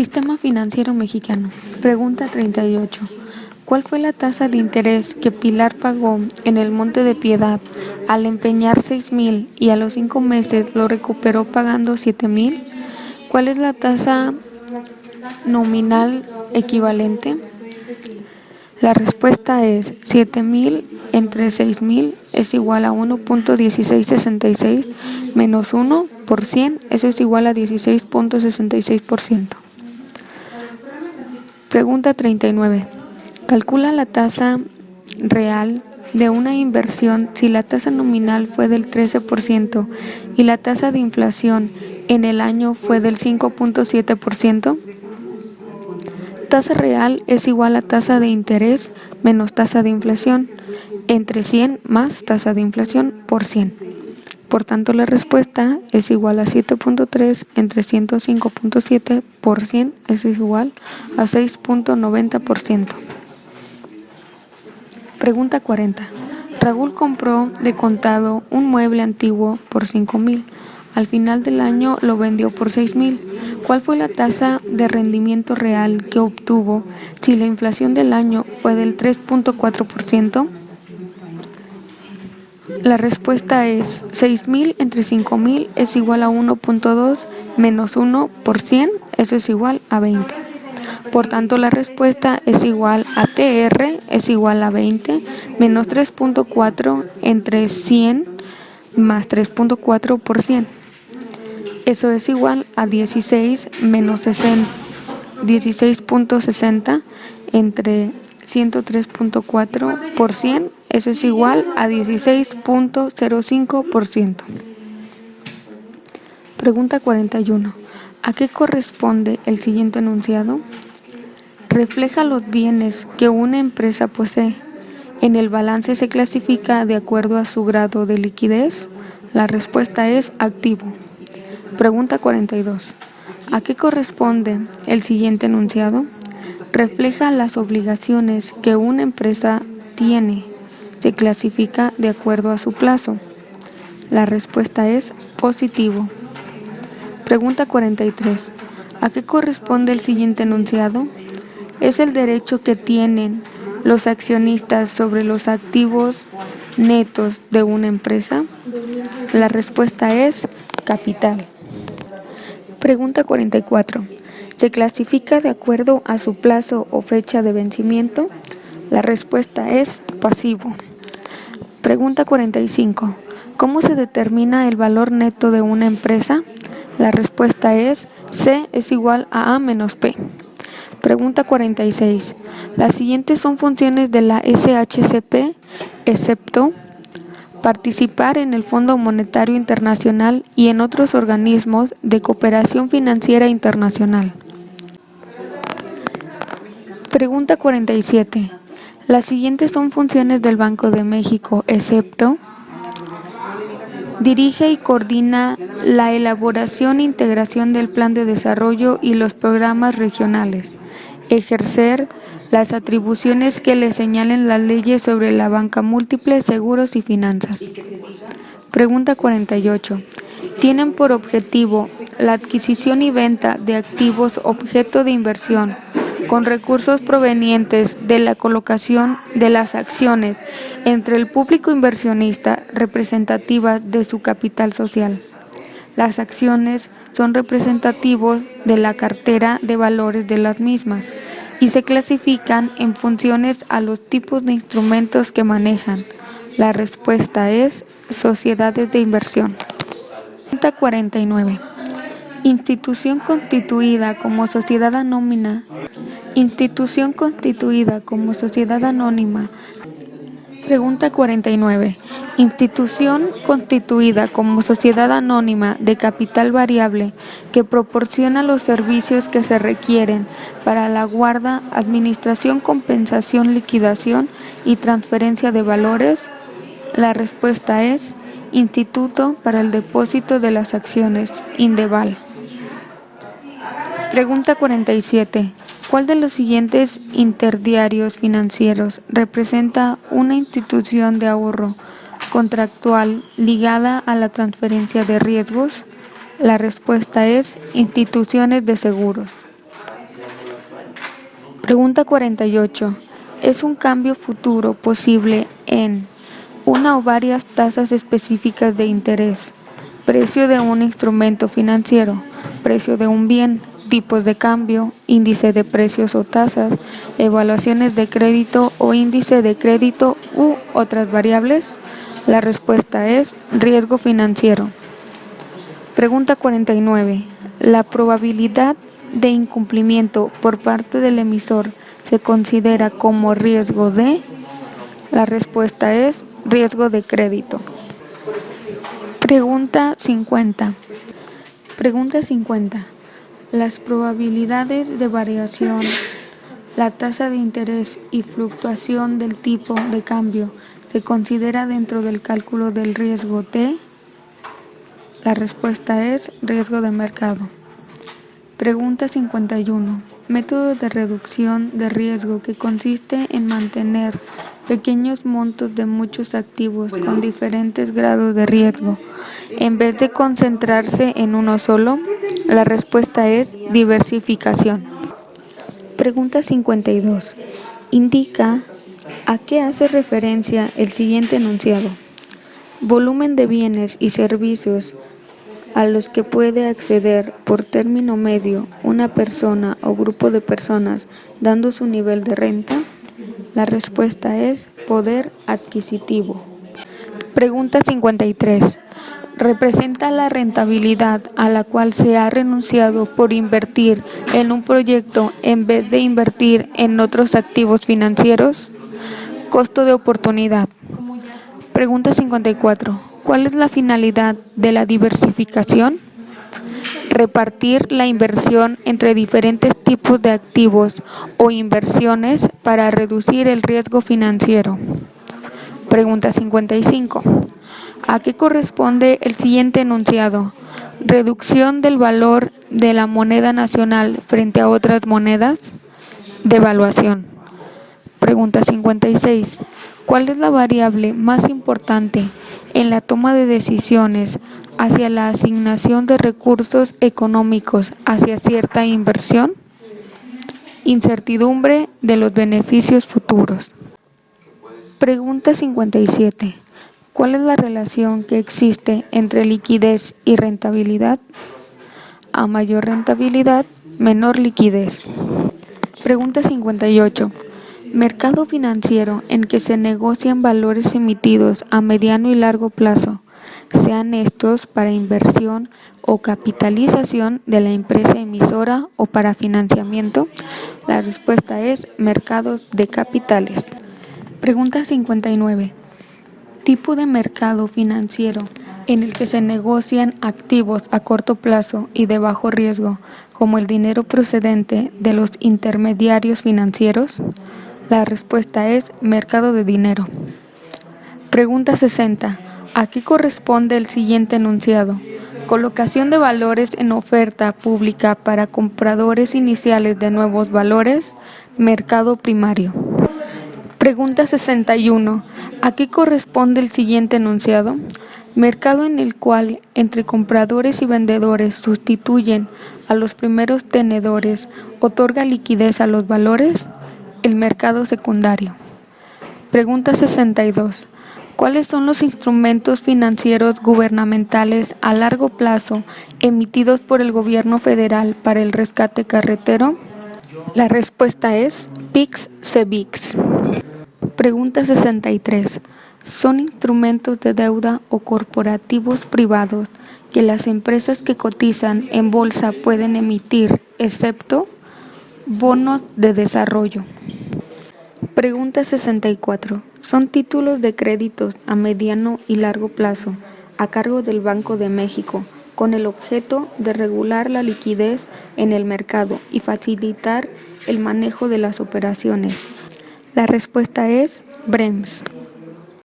Sistema financiero mexicano. Pregunta 38. ¿Cuál fue la tasa de interés que Pilar pagó en el Monte de Piedad al empeñar 6,000 y a los 5 meses lo recuperó pagando 7,000? ¿Cuál es la tasa nominal equivalente? La respuesta es 7,000 entre 6,000 es igual a 1.1666 menos 1 por 100, eso es igual a 16.66%. Pregunta 39. Calcula la tasa real de una inversión si la tasa nominal fue del 13% y la tasa de inflación en el año fue del 5.7%. Tasa real es igual a tasa de interés menos tasa de inflación entre 100 más tasa de inflación por 100. Por tanto, la respuesta es igual a 7.3 entre 105.7 por 100, eso es igual a 6.90%. Pregunta 40. Raúl compró de contado un mueble antiguo por 5,000. Al final del año lo vendió por 6,000. ¿Cuál fue la tasa de rendimiento real que obtuvo si la inflación del año fue del 3.4%? La respuesta es 6,000 entre 5,000 es igual a 1.2 menos 1 por 100, eso es igual a 20. Por tanto, la respuesta es igual a TR es igual a 20 menos 3.4 entre 100 más 3.4 por 100. Eso es igual a 16 menos 16.60 entre 103.4 por 100, eso es igual a 16.05%. Pregunta 41. ¿A qué corresponde el siguiente enunciado? Refleja los bienes que una empresa posee. En el balance se clasifica de acuerdo a su grado de liquidez. La respuesta es activo. Pregunta 42. ¿A qué corresponde el siguiente enunciado? Refleja las obligaciones que una empresa tiene. Se clasifica de acuerdo a su plazo. La respuesta es positivo. Pregunta 43. ¿A qué corresponde el siguiente enunciado? Es el derecho que tienen los accionistas sobre los activos netos de una empresa. La respuesta es capital. Pregunta 44. ¿Se clasifica de acuerdo a su plazo o fecha de vencimiento? La respuesta es pasivo. Pregunta 45. ¿Cómo se determina el valor neto de una empresa? La respuesta es C es igual a A menos P. Pregunta 46. Las siguientes son funciones de la SHCP, excepto participar en el Fondo Monetario Internacional y en otros organismos de cooperación financiera internacional. Pregunta 47. Las siguientes son funciones del Banco de México, excepto dirige y coordina la elaboración e integración del Plan de Desarrollo y los programas regionales. Ejercer las atribuciones que le señalen las leyes sobre la banca múltiple, seguros y finanzas. Pregunta 48. Tienen por objetivo la adquisición y venta de activos objeto de inversión con recursos provenientes de la colocación de las acciones entre el público inversionista representativas de su capital social. Las acciones son representativos de la cartera de valores de las mismas y se clasifican en funciones a los tipos de instrumentos que manejan. La respuesta es sociedades de inversión. Pregunta 49. Institución constituida como sociedad anónima. Pregunta 49. Institución constituida como sociedad anónima de capital variable que proporciona los servicios que se requieren para la guarda, administración, compensación, liquidación y transferencia de valores. La respuesta es Instituto para el Depósito de las Acciones, Indeval. Pregunta 47. ¿Cuál de los siguientes intermediarios financieros representa una institución de ahorro contractual ligada a la transferencia de riesgos? La respuesta es instituciones de seguros. Pregunta 48. ¿Es un cambio futuro posible en una o varias tasas específicas de interés, precio de un instrumento financiero, precio de un bien, tipos de cambio, índice de precios o tasas, evaluaciones de crédito o índice de crédito u otras variables? La respuesta es riesgo financiero. Pregunta 49. ¿La probabilidad de incumplimiento por parte del emisor se considera como riesgo de? La respuesta es riesgo de crédito. Pregunta 50. Pregunta 50. Las probabilidades de variación, la tasa de interés y fluctuación del tipo de cambio se considera dentro del cálculo del riesgo de. La respuesta es riesgo de mercado. Pregunta 51. Método de reducción de riesgo que consiste en mantener pequeños montos de muchos activos con diferentes grados de riesgo, en vez de concentrarse en uno solo. La respuesta es diversificación. Pregunta 52. Indica a qué hace referencia el siguiente enunciado. Volumen de bienes y servicios a los que puede acceder por término medio una persona o grupo de personas dando su nivel de renta. La respuesta es poder adquisitivo. Pregunta 53. ¿Representa la rentabilidad a la cual se ha renunciado por invertir en un proyecto en vez de invertir en otros activos financieros? Costo de oportunidad. Pregunta 54. ¿Cuál es la finalidad de la diversificación? Repartir la inversión entre diferentes tipos de activos o inversiones para reducir el riesgo financiero. Pregunta 55. ¿A qué corresponde el siguiente enunciado? Reducción del valor de la moneda nacional frente a otras monedas. Devaluación. Pregunta 56. ¿Cuál es la variable más importante en la toma de decisiones hacia la asignación de recursos económicos hacia cierta inversión? Incertidumbre de los beneficios futuros. Pregunta 57. ¿Cuál es la relación que existe entre liquidez y rentabilidad? A mayor rentabilidad, menor liquidez. Pregunta 58. Mercado financiero en que se negocian valores emitidos a mediano y largo plazo, sean estos para inversión o capitalización de la empresa emisora o para financiamiento. La respuesta es mercados de capitales. Pregunta 59. Tipo de mercado financiero en el que se negocian activos a corto plazo y de bajo riesgo, como el dinero procedente de los intermediarios financieros. La respuesta es mercado de dinero. Pregunta 60. ¿A qué corresponde el siguiente enunciado? Colocación de valores en oferta pública para compradores iniciales de nuevos valores. Mercado primario. Pregunta 61. ¿A qué corresponde el siguiente enunciado? Mercado en el cual entre compradores y vendedores sustituyen a los primeros tenedores, otorga liquidez a los valores. El mercado secundario. Pregunta 62. ¿Cuáles son los instrumentos financieros gubernamentales a largo plazo emitidos por el gobierno federal para el rescate carretero? La respuesta es PIX-CEBIX. Pregunta 63. ¿Son instrumentos de deuda o corporativos privados que las empresas que cotizan en bolsa pueden emitir, excepto bonos de desarrollo? Pregunta 64. ¿Son títulos de créditos a mediano y largo plazo a cargo del Banco de México con el objeto de regular la liquidez en el mercado y facilitar el manejo de las operaciones? La respuesta es BREMS.